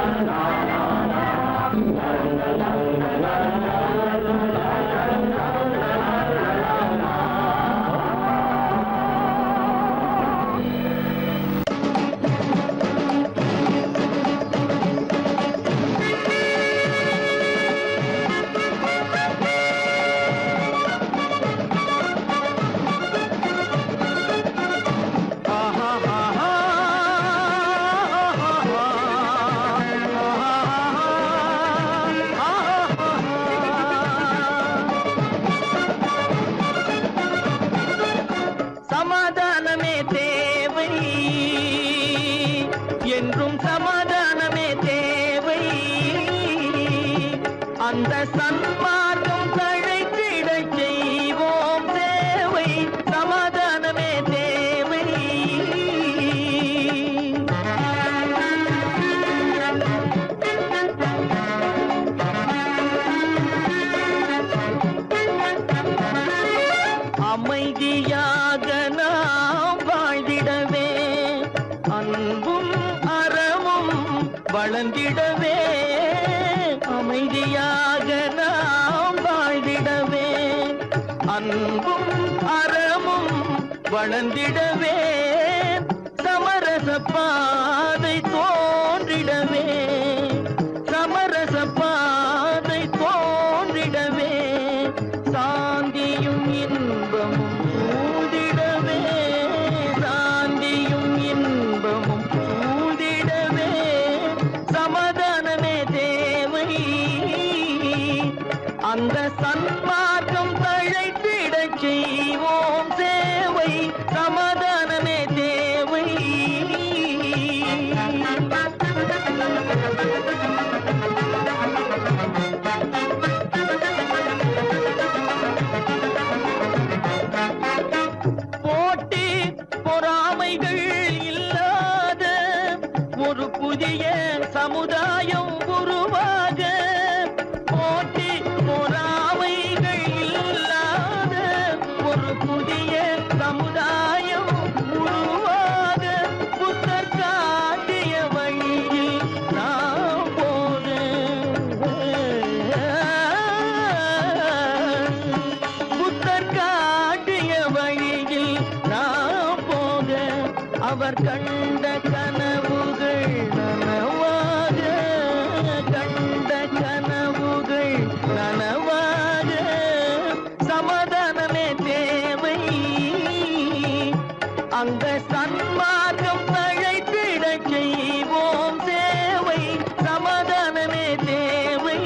சமாதானமே தேவை என்றும் சமாதானமே தேவை. அந்த சன்மார்க்கம் தழைத்திட செய்வோம் சேவை. சமாதானமே தேவை. அமைதியாக நாம் வாழ்ந்திடவே, அன்பும் அறமும் வளர்ந்திடவே. அமைதியாக நாம் வாழ்ந்திடவே, அன்பும் அறமும் வளர்ந்திடவே. சமரச பாதை தோன்றிடவே, சமரச பாதை தோன்றிடவே. சாந்தியும் இன்பமும் சூழ்ந்திடவே, சாந்தியும் இன்பமும் சூழ்ந்திடவே. சமாதானமே தேவை. அந்த சன்மார்க்கம் தழைத்திடச் செய்வோம் சேவை. சமாதானமே தேவை. போட்டி பொறாமைகள் இல்லாத ஒரு புதிய சமுதாயம் உருவாக. போட்டி பொறாமைகள் இல்லாத ஒரு புதிய சமுதாயம் உருவாக. புத்தர் காட்டிய வழியில் நாம் போக, புத்தர் காட்டிய வழியில் நாம் போக. அவர் கண்ட கனவுகள் நனவாக, கண்ட கனவுகள் நனவாக. சமாதானமே தேவை. அந்த சன்மார்க்கம் தழைத்திடச் செய்வோம் சேவை. சமாதானமே தேவை.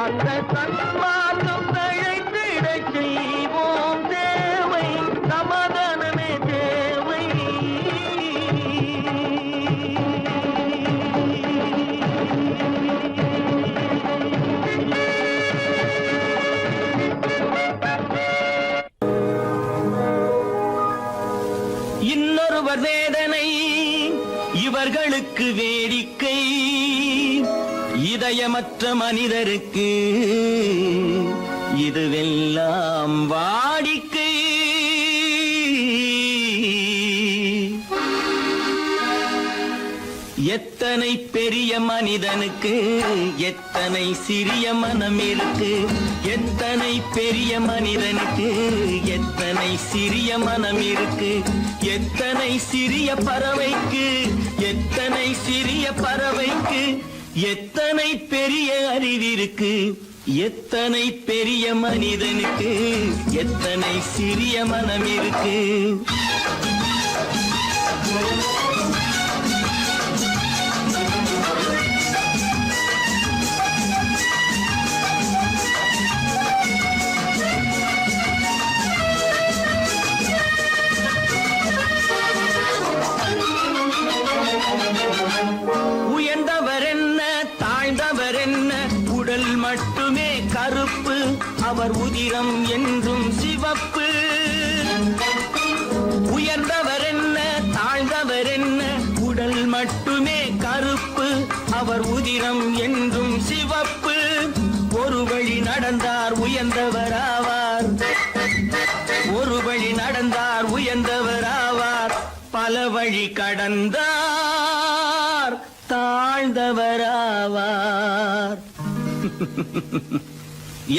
அந்த தன்மார்க்கம் தழைத்திடச் செய்வோம். தேவை சமாதானமே தேவை. இன்னொருவர் வேதனை இவர்களுக்கு வேடிக்கை. இதயமற்ற மனிதருக்கு இதுவெல்லாம் வாடிக்கை. எத்தனை பெரிய மனிதனுக்கு எத்தனை சிறிய மனம் இருக்கு. எத்தனை பெரிய மனிதனுக்கு எத்தனை சிறிய மனம் இருக்கு. எத்தனை சிறிய பறவைக்கு எத்தனை சிறிய பறவைக்கு எத்தனை பெரிய அறிவிருக்கு. எத்தனை பெரிய மனிதனுக்கு எத்தனை சிறிய மனம் இருக்கு. உயர்ந்தவர் என்ன தாழ்ந்தவர் என்ன உடல் மட்டுமே கருப்பு. அவர் உதிரம் என்றும் சிவப்பு. உயர்ந்தவர் என்ன தாழ்ந்தவர் என்ன உடல் மட்டுமே கருப்பு. அவர் உதிரம் என்றும் சிவப்பு. ஒரு வழி நடந்தார் உயர்ந்தவராவார். ஒரு வழி நடந்தார் உயர்ந்தவராவார். பல வழி கடந்தார் தாழ்ந்தவராவார்.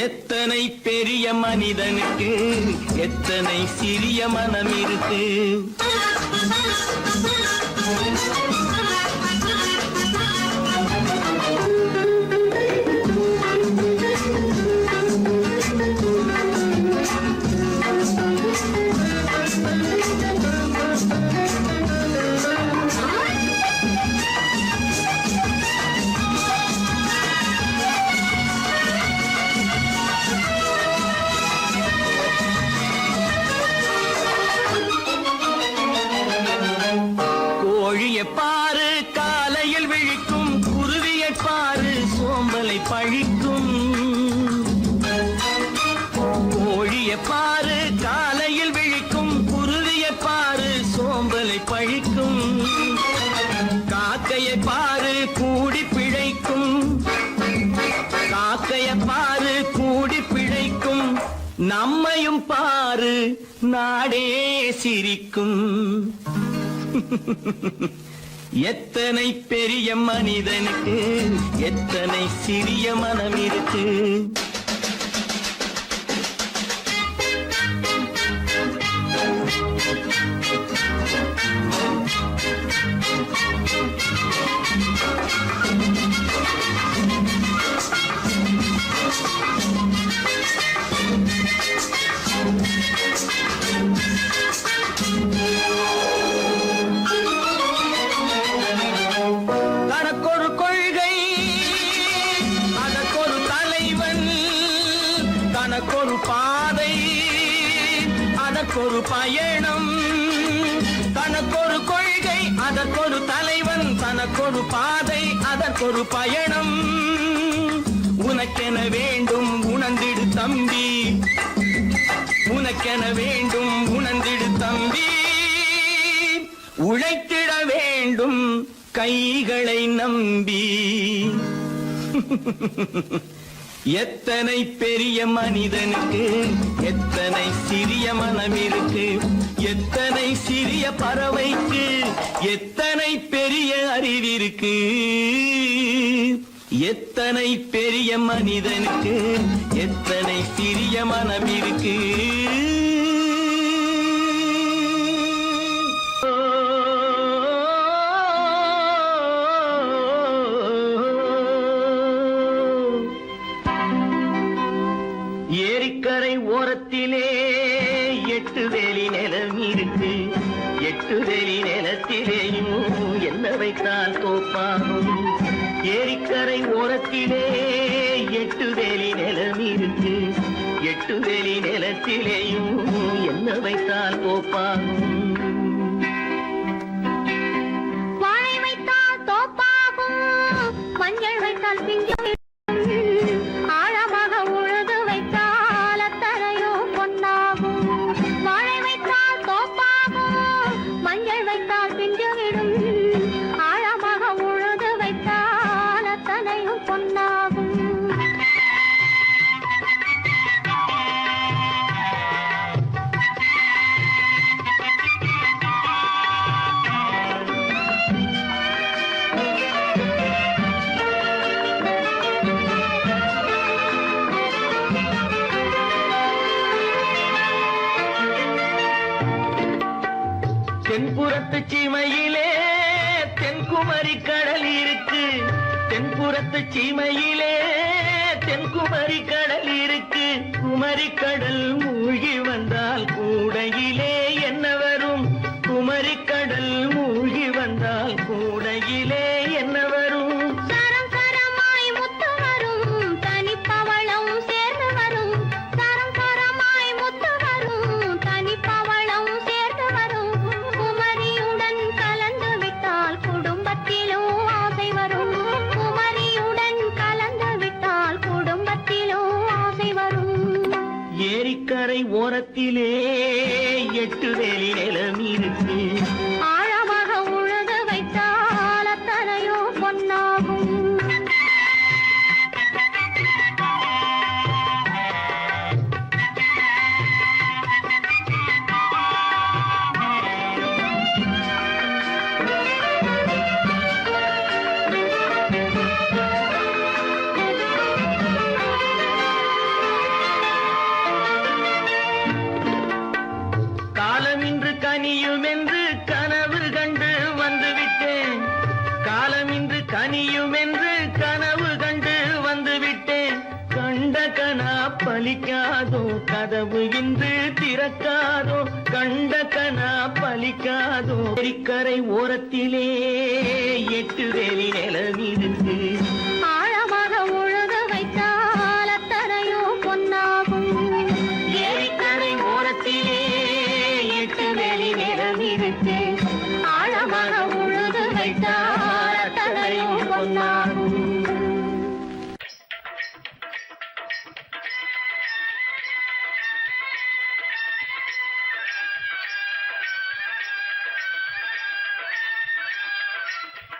எத்தனை பெரிய மனிதனுக்கு எத்தனை சிறிய மனம் இருக்கு. பாரு காலையில் விழிக்கும் குருவியை பாரு சோம்பலை பழிக்கும். கோழியை பாரு காலையில் விழிக்கும் குருவியை பாரு சோம்பலை பழிக்கும். காக்கையை பாரு கூடி பிழைக்கும். காக்கையை பாரு கூடி பிழைக்கும். நம்மையும் பாரு நாடே சிரிக்கும். எத்தனை பெரிய மனிதனுக்கு எத்தனை சிறிய மனம் இருக்கு. தனக்கொரு கொள்கை அதற்கொரு தலைவன். தனக்கொரு பாதை அதற்கொரு பயணம். தனக்கொரு கொள்கை அதற்கொரு தலைவன். தனக்கொரு பாதை அதற்கொரு பயணம். உனக்கென வேண்டும் உணர்ந்திடு தம்பி. உனக்கென வேண்டும் உணர்ந்திடு தம்பி. உழைத்திட வேண்டும் கைகளை நம்பி. எத்தனை பெரிய மனிதனுக்கு எத்தனை சிறிய மனம் இருக்கு. எத்தனை சிறிய பறவைக்கு எத்தனை பெரிய அறிவிருக்கு. எத்தனை பெரிய மனிதனுக்கு எத்தனை சிறிய மனம் இருக்கு. ஏரிக்கரை ஓரத்திலே 8 வேலி நிலம் இருக்கு. 8 வேலி நிலத்திலேயும் என்ன வைத்தால் தோப்பாகும். ஏரிக்கரை ஓரத்திலே எட்டு வேலி நிலம் இருக்கு. எட்டு வேலி நிலத்திலேயும் என்ன வைத்தால் கோப்பாகும். வாழை வைத்தால் தோப்பாகும், மஞ்சள் வைத்தால் பிஞ்சு, ஆழமாக உழுது வைத்தால் அத்தனையோ பொன்னாகும். வாழை வைத்தால் தோப்பாகும், மஞ்சள் வைத்தால் பிஞ்சுவிடும், ஆழமாக உழுது வைத்தால் அத்தனையும் பொன்னாகும். தென்புறத்து சீமையிலே தென்குமரி கடல் இருக்கு. தென்புறத்து சீமையிலே தென்குமரி கடல் இருக்கு. குமரி கடல் மூழ்கி வந்தால் கூடையிலே என்ன வரும்? குமரி கடல் மூழ்கி வந்தால் கூடையிலே என்ன வரும்? சரம் சரமாய் முத்து வரும், தனிப்பவளம் சேர்ந்து வரும். சரம் சரமாய் முத்து வரும், தனிப்பவளம் சேர்ந்து வரும். குமரியுடன் கலந்து விட்டால் குடும்பத்திலும் ஆசை வரும். குமரியுடன் கலந்து விட்டால் குடும்பத்திலும் ஆசை வரும். ஏரிக்கரை ஓரத்திலே எட்டு வேலி நிலம் இருக்கு. ஆழமாக உழுது வைத்தால் அத்தனையோ பொன்னாகும். காலம் இன்று கனியும் என்று கனவு கண்டு வந்துவிட்டேன். காலம் இன்று கனியும் என்று கனவு கண்டு வந்துவிட்டேன். கண்ட கனா பலிக்காதோ, கதவு இன்று திறக்காதோ. கண்ட கனா பலிக்காதோ. ஏரிக்கரை ஓரத்திலே எட்டு வேலி நிலம் இருக்கு. ஆழமாக உழுது வைத்தால் அத்தனையோ பொன்னாகும். ஏரிக்கரை ஓரத்திலே எட்டு வேலி நிலம் இருக்கு. ஆழமாக உழுது வைத்தால் அத்தனையோ பொன்னாகும்.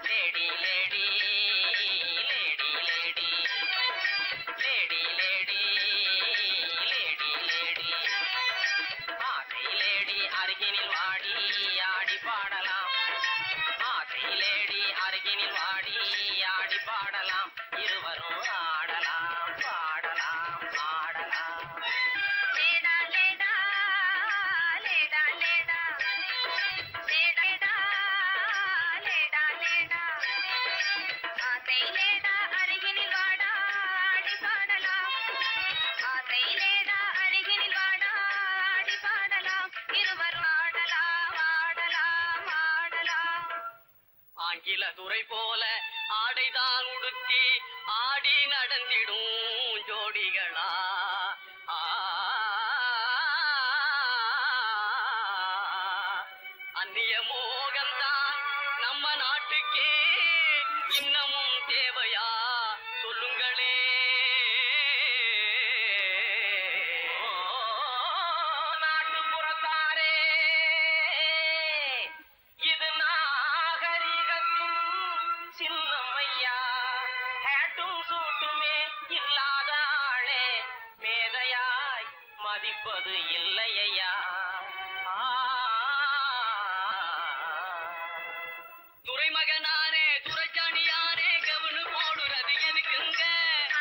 Lady lady lady lady lady lady lady lady ஆசை லேடி அருகினில் வாடி ஆடி பாடலாம். ஆசை லேடி அருகினில் வாடி ஆடி பாடலாம். இருவரும் ஆடலாம் பாடலாம் ஆடலாம். லேடா லேடா லேடா லேடா லேடா லேடா லேடா ஆசை லேடா அருகினில் வாடா ஆடி பாடலாம். ஆசை லேடா அருகினில் வாடா ஆடி பாடலாம். இருவரும் ஆடலாம் ஆடலாம் ஆடலாம். ஆங்கில துறை போல ஆடைதான் உடுத்தி ஆடி நடந்திடும் ஜோடிகளா. அந்நிய மோகம்தான் நம்ம நாட்டுக்கே இன்னமும் தேவையா சொல்லுங்களே. நாட்டுப்புறத்தாரே, இது நாகரிகத்தின் சின்னம்மையா. ஹேட்டும் சூட்டுமே இல்லாத ஆளே மேதையாய் மதிப்பது இல்லையா. துறைமகனாரே துரைச்சாணியாரே கவனு போடுறது எனக்குங்க.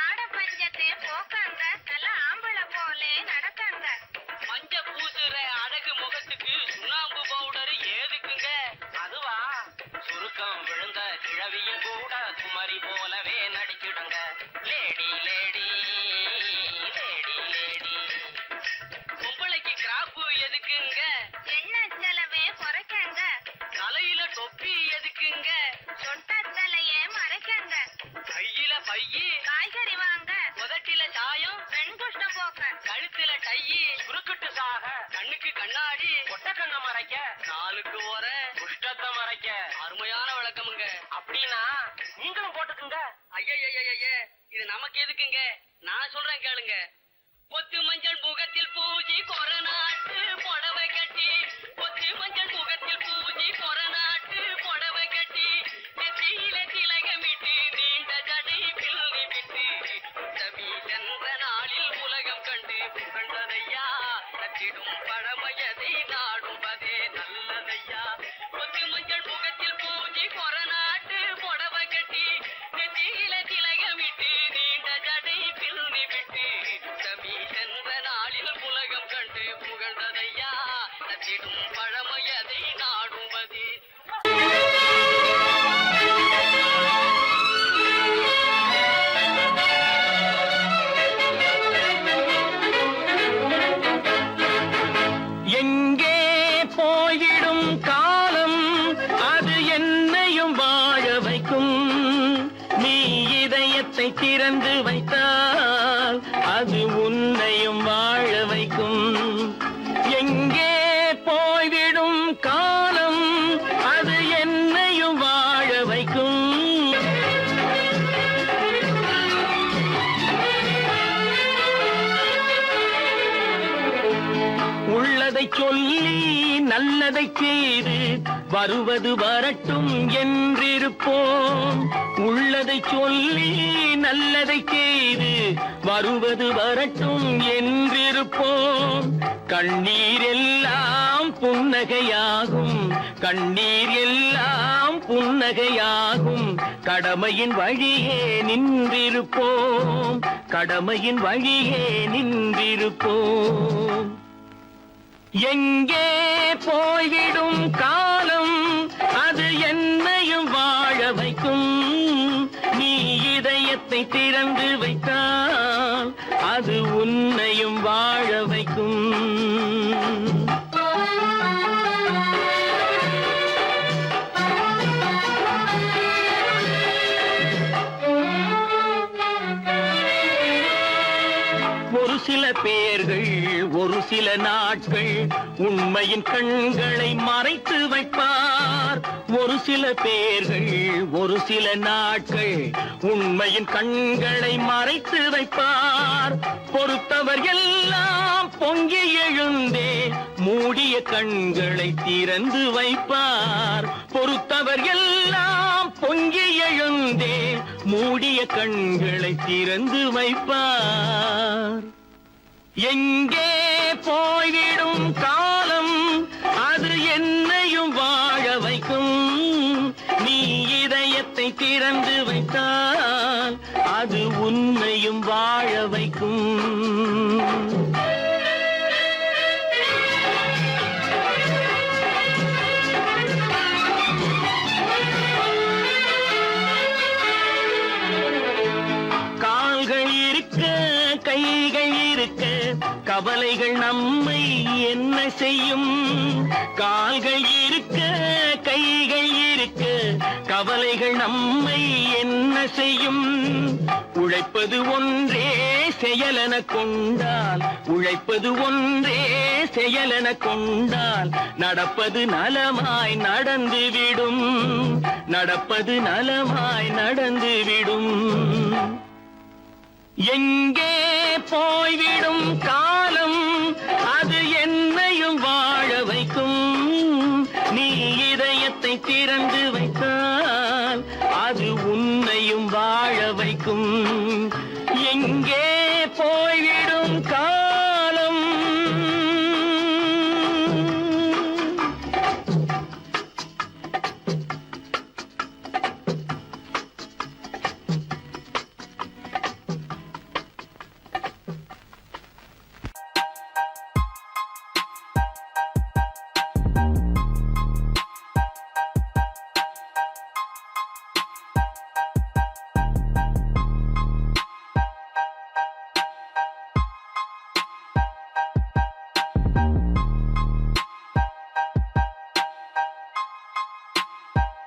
ஆட பஞ்சத்தை போக்காங்க, நல்ல ஆம்பள போலே நடக்காங்க. மஞ்ச பூசுற அழகு முகத்துக்கு சுண்ணாம்பு பவுடர் ஏதுக்குங்க. அதுவா சுருக்கம் விழுந்த கிழவியும் கூட குமரி போலவே நடிச்சிடுங்க. லேடி லேடி லேடி லேடி பொம்பளைக்கு சாயம், பெண் குஷ்ட போக்க கழுத்துல டை, குறுக்கிட்டு சாக, கண்ணுக்கு கண்ணாடி, ஒட்டக்கண்ண மறைக்க, நாளுக்கு ஓர, குஷ்டத்தை மறைக்க. அருமையான விளக்கமுங்க. அப்படின்னா நீங்களும் போட்டுக்குங்க. ஐயய்யய்யே, இது நமக்கு எதுக்குங்க? நான் சொல்றேன் கேளுங்க. பொத்து மஞ்சள் முகத்தில் பூஜி கொரநாட்டு புடவை கட்டி, பொத்து மஞ்சள் முகத்தில் பூஜி கொரநாட்டு புடவை கட்டி, நெத்தியில திலகமிட்டு நீண்ட ஜடை பிள்ளி விட்டு, உத்தமி சென்ற நாளில் உலகம் கண்டு புகழ்ந்ததையா, நச்சிடும் பழமையதை நாடுவதே நல்லதையா. பொத்து மஞ்சள் முகத்தில் பூஜி கொரநாட்டு புடவை கட்டி, நெத்தியில திலகமிட்டு நீண்ட ஜடை பிள்ளி விட்டு, உத்தமி சென்ற நாளில் உலகம் கண்டு புகழ்ந்ததையா, நச்சிடும் பழமையதை நாடுவதே. எங்கே போய்விடும் காலம், அது என்னையும் வாழ வைக்கும். நீ இதயத்தை திறந்து வைத்தால் அது உன்னையும் வாழ வைக்கும். எங்கே போய்விடும் காலம், அது என்னையும் வாழ வைக்கும். உள்ளதை சொல்லி நல்லதை செய்து வருவது வரட்டும் என்றிருப்போம். உள்ளதை சொல்லி நல்லதை செய்து வருவது வரட்டும் என்றிருப்போம். கண்ணீர் எல்லாம் புன்னகையாகும், கண்ணீர் எல்லாம் புன்னகையாகும். கடமையின் வழியே நின்றிருப்போம், கடமையின் வழியே நின்றிருப்போம். எங்கே போய்விடும் காலம், அது என்னையும் வாழ வைக்கும். நீ இதயத்தை திறந்து வைத்தால் அது உன்னையும் வாழ வைக்கும். ஒரு சில பேர்கள் ஒரு சில நாட்கள் உண்மையின் கண்களை மறைத்து வைப்பார். ஒரு சில பேர்கள் ஒரு சில நாட்கள் உண்மையின் கண்களை மறைத்து வைப்பார். பொறுத்தவர் எல்லாம் பொங்கி எழுந்தே மூடிய கண்களை திறந்து வைப்பார். பொறுத்தவர் எல்லாம் பொங்கி எழுந்தே மூடிய கண்களை திறந்து வைப்பார். எங்கே போய்விடும் காலம், அது என்னையும் வாழ வைக்கும். நீ இதயத்தை திறந்து வைத்தால் அது உன்னையும் வாழ வைக்கும். கால்கள் இருக்க கைகள் இருக்க கவலைகள் நம்மை என்ன செய்யும். கால்கள் இருக்க கைகள் இருக்க கவலைகள் நம்மை என்ன செய்யும். உழைப்பது ஒன்றே செயலென கொண்டால், உழைப்பது ஒன்றே செயலென கொண்டால் நடப்பது நலமாய் நடந்துவிடும், நடப்பது நலமாய் நடந்துவிடும். எங்கே போய்விடும் காலம், அது என்னையும் வாழ வைக்கும். நீ இதயத்தை திறந்து வைத்தால் அது உன்னையும் வாழ வைக்கும்.